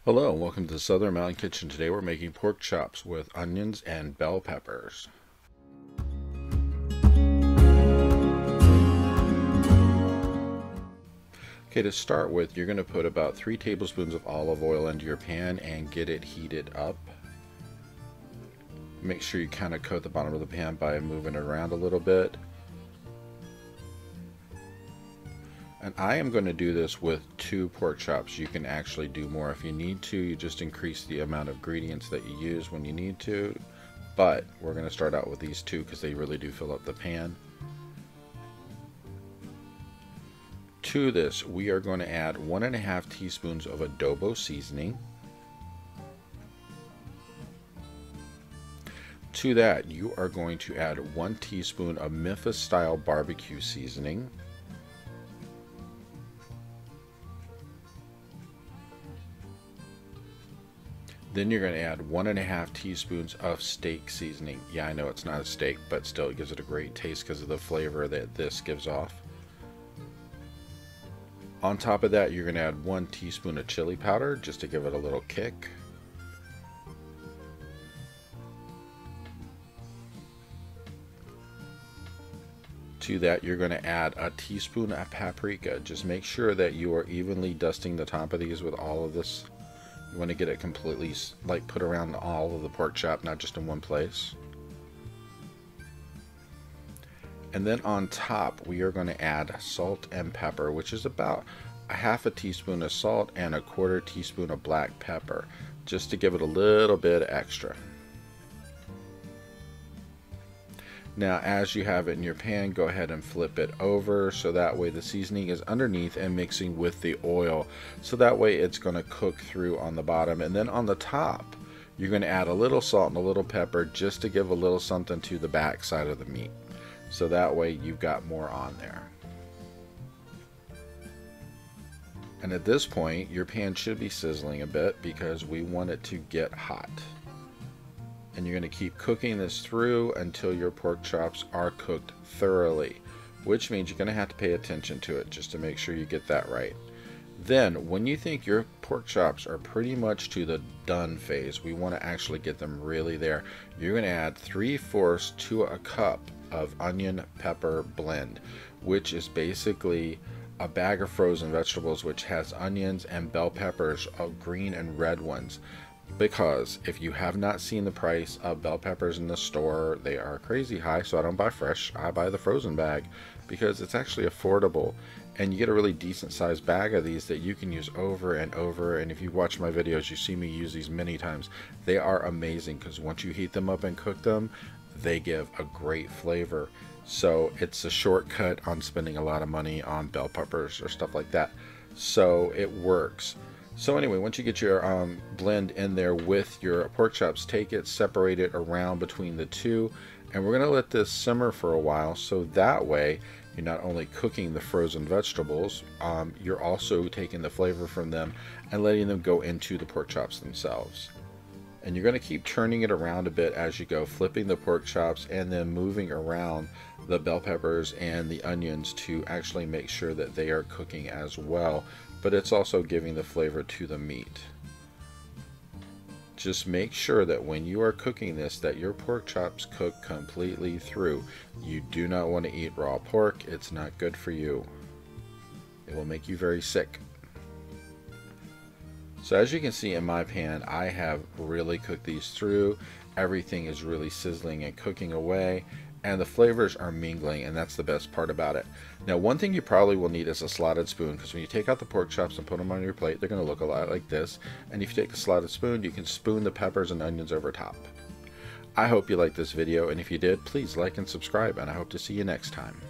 Hello and welcome to the Southern Mountain Kitchen. Today we're making pork chops with onions and bell peppers. Okay, to start with, you're going to put about 3 tablespoons of olive oil into your pan and get it heated up. Make sure you kind of coat the bottom of the pan by moving it around a little bit. And I am going to do this with 2 pork chops. You can actually do more if you need to. You just increase the amount of ingredients that you use when you need to. But we're going to start out with these 2 because they really do fill up the pan. To this, we are going to add 1.5 teaspoons of Adobo Seasoning. To that, you are going to add 1 teaspoon of Memphis style barbecue seasoning. Then you're going to add 1.5 teaspoons of steak seasoning. Yeah, I know it's not a steak, but still it gives it a great taste because of the flavor that this gives off. On top of that, you're going to add 1 teaspoon of chili powder just to give it a little kick. To that, you're going to add a teaspoon of paprika. Just make sure that you are evenly dusting the top of these with all of this. You want to get it completely put around all of the pork chop, not just in one place. And then on top, we are going to add salt and pepper, which is about 1/2 teaspoon of salt and 1/4 teaspoon of black pepper, just to give it a little bit extra. Now, as you have it in your pan, go ahead and flip it over so that way the seasoning is underneath and mixing with the oil. So that way it's going to cook through on the bottom. And then on the top, you're going to add a little salt and a little pepper just to give a little something to the back side of the meat. So that way you've got more on there. And at this point, your pan should be sizzling a bit because we want it to get hot. And you're going to keep cooking this through until your pork chops are cooked thoroughly, which means you're going to have to pay attention to it just to make sure you get that right. Then, when you think your pork chops are pretty much to the done phase, we want to actually get them really there. You're going to add 3/4 to a cup of onion pepper blend, which is basically a bag of frozen vegetables which has onions and bell peppers, green and red ones. Because if you have not seen the price of bell peppers in the store, they are crazy high, so I don't buy fresh. I buy the frozen bag because it's actually affordable, and you get a really decent sized bag of these that you can use over and over. And if you watch my videos, you see me use these many times. They are amazing because once you heat them up and cook them, they give a great flavor. So it's a shortcut on spending a lot of money on bell peppers or stuff like that. So it works. So anyway, once you get your blend in there with your pork chops, take it, separate it around between the 2, and we're going to let this simmer for a while, so that way you're not only cooking the frozen vegetables, you're also taking the flavor from them and letting them go into the pork chops themselves. And you're going to keep turning it around a bit as you go, flipping the pork chops and then moving around the bell peppers and the onions to actually make sure that they are cooking as well, but it's also giving the flavor to the meat. Just make sure that when you are cooking this, that your pork chops cook completely through. You do not want to eat raw pork. It's not good for you. It will make you very sick. So as you can see in my pan, I have really cooked these through. Everything is really sizzling and cooking away, and the flavors are mingling, and that's the best part about it. Now, one thing you probably will need is a slotted spoon, because when you take out the pork chops and put them on your plate, they're going to look a lot like this. And if you take the slotted spoon, you can spoon the peppers and onions over top. I hope you liked this video, and if you did, please like and subscribe, and I hope to see you next time.